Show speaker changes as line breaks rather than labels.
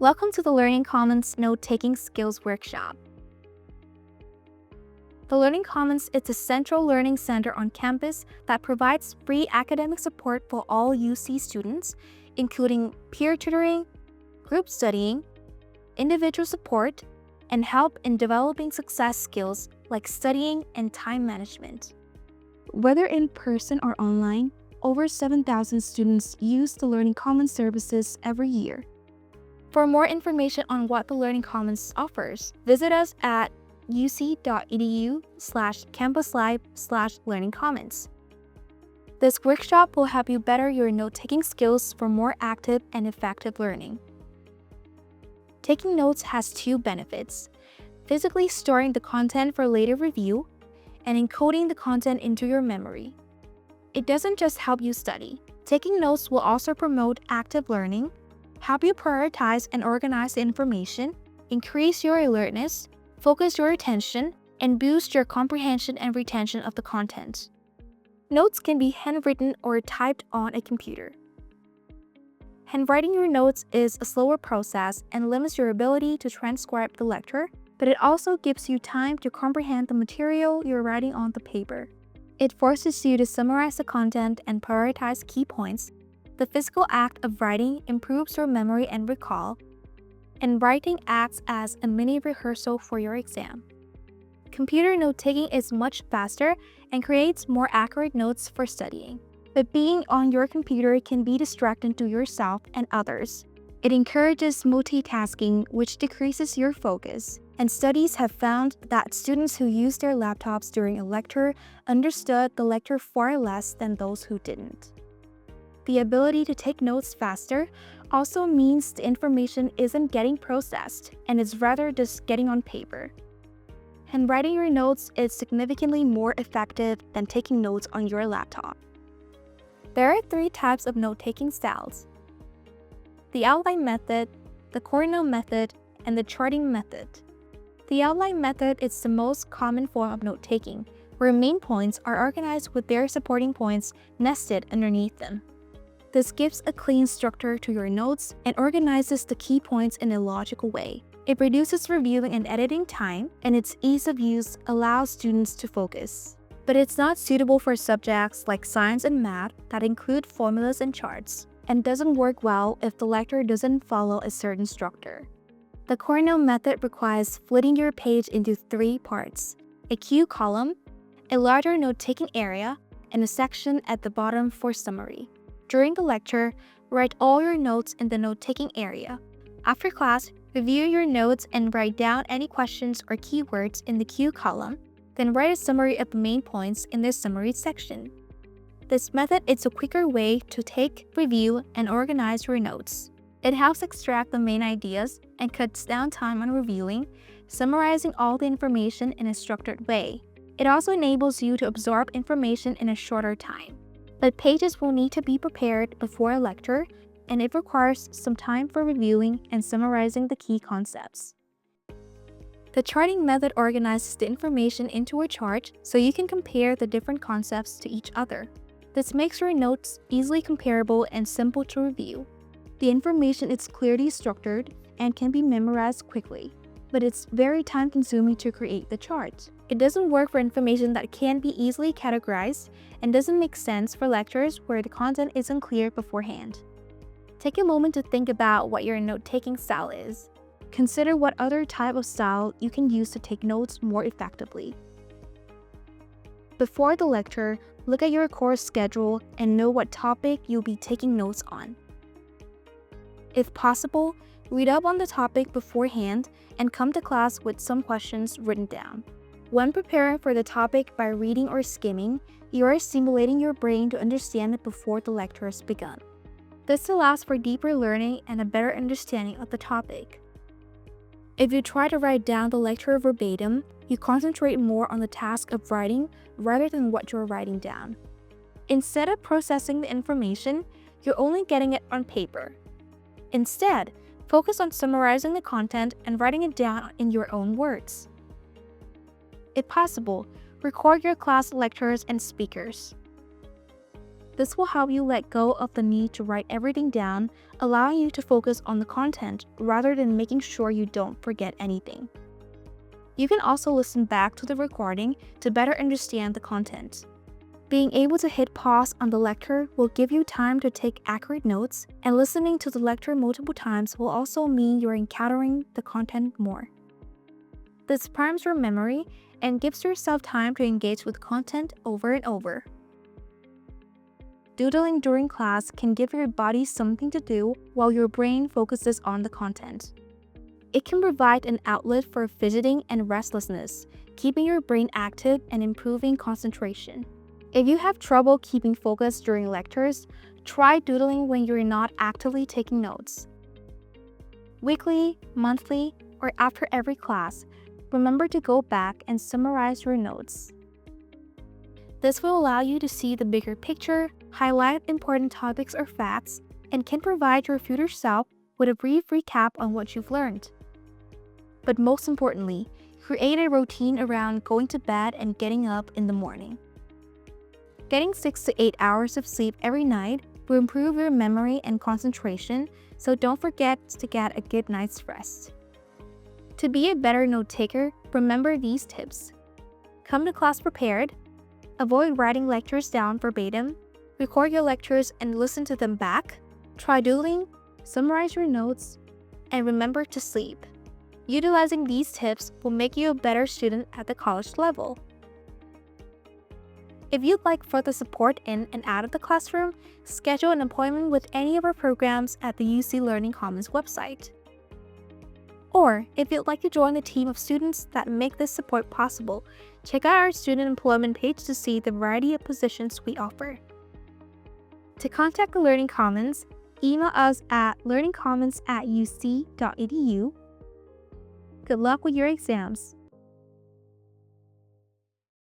Welcome to the Learning Commons Note-Taking Skills Workshop. The Learning Commons is a central learning center on campus that provides free academic support for all UC students, including peer tutoring, group studying, individual support, and help in developing success skills like studying and time management. Whether in person or online, over 7,000 students use the Learning Commons services every year. For more information on what the Learning Commons offers, visit us at uc.edu/campuslive/learningcommons. This workshop will help you better your note-taking skills for more active and effective learning. Taking notes has two benefits: physically storing the content for later review and encoding the content into your memory. It doesn't just help you study. Taking notes will also promote active learning, help you prioritize and organize the information, increase your alertness, focus your attention, and boost your comprehension and retention of the content. Notes can be handwritten or typed on a computer. Handwriting your notes is a slower process and limits your ability to transcribe the lecture, but it also gives you time to comprehend the material you're writing on the paper. It forces you to summarize the content and prioritize key points. The physical act of writing improves your memory and recall, and writing acts as a mini rehearsal for your exam. Computer note-taking is much faster and creates more accurate notes for studying. But being on your computer can be distracting to yourself and others. It encourages multitasking, which decreases your focus. And studies have found that students who use their laptops during a lecture understood the lecture far less than those who didn't. The ability to take notes faster also means the information isn't getting processed and is rather just getting on paper. Handwriting your notes is significantly more effective than taking notes on your laptop. There are three types of note-taking styles: the outline method, the Cornell method, and the charting method. The outline method is the most common form of note-taking, where main points are organized with their supporting points nested underneath them. This gives a clean structure to your notes and organizes the key points in a logical way. It reduces reviewing and editing time, and its ease of use allows students to focus. But it's not suitable for subjects like science and math that include formulas and charts, and doesn't work well if the lecture doesn't follow a certain structure. The Cornell method requires splitting your page into three parts: a cue column, a larger note-taking area, and a section at the bottom for summary. During the lecture, write all your notes in the note-taking area. After class, review your notes and write down any questions or keywords in the cue column, then write a summary of the main points in the summary section. This method is a quicker way to take, review, and organize your notes. It helps extract the main ideas and cuts down time on reviewing, summarizing all the information in a structured way. It also enables you to absorb information in a shorter time. But pages will need to be prepared before a lecture, and it requires some time for reviewing and summarizing the key concepts. The charting method organizes the information into a chart so you can compare the different concepts to each other. This makes your notes easily comparable and simple to review. The information is clearly structured and can be memorized quickly, but it's very time-consuming to create the chart. It doesn't work for information that can't be easily categorized and doesn't make sense for lectures where the content isn't clear beforehand. Take a moment to think about what your note-taking style is. Consider what other type of style you can use to take notes more effectively. Before the lecture, look at your course schedule and know what topic you'll be taking notes on. If possible, read up on the topic beforehand and come to class with some questions written down. When preparing for the topic by reading or skimming, you are stimulating your brain to understand it before the lecture has begun. This allows for deeper learning and a better understanding of the topic. If you try to write down the lecture verbatim, you concentrate more on the task of writing rather than what you're writing down. Instead of processing the information, you're only getting it on paper. Instead, focus on summarizing the content and writing it down in your own words. If possible, record your class lectures and speakers. This will help you let go of the need to write everything down, allowing you to focus on the content rather than making sure you don't forget anything. You can also listen back to the recording to better understand the content. Being able to hit pause on the lecture will give you time to take accurate notes, and listening to the lecture multiple times will also mean you're encountering the content more. This primes your memory and gives yourself time to engage with content over and over. Doodling during class can give your body something to do while your brain focuses on the content. It can provide an outlet for fidgeting and restlessness, keeping your brain active and improving concentration. If you have trouble keeping focus during lectures, try doodling when you're not actively taking notes. Weekly, monthly, or after every class, remember to go back and summarize your notes. This will allow you to see the bigger picture, highlight important topics or facts, and can provide your future self with a brief recap on what you've learned. But most importantly, create a routine around going to bed and getting up in the morning. Getting 6 to 8 hours of sleep every night will improve your memory and concentration, so don't forget to get a good night's rest. To be a better note taker, remember these tips. Come to class prepared. Avoid writing lectures down verbatim. Record your lectures and listen to them back. Try doodling, summarize your notes, and remember to sleep. Utilizing these tips will make you a better student at the college level. If you'd like further support in and out of the classroom, schedule an appointment with any of our programs at the UC Learning Commons website. Or, if you'd like to join the team of students that make this support possible, check out our student employment page to see the variety of positions we offer. To contact the Learning Commons, email us at learningcommons@uc.edu. Good luck with your exams!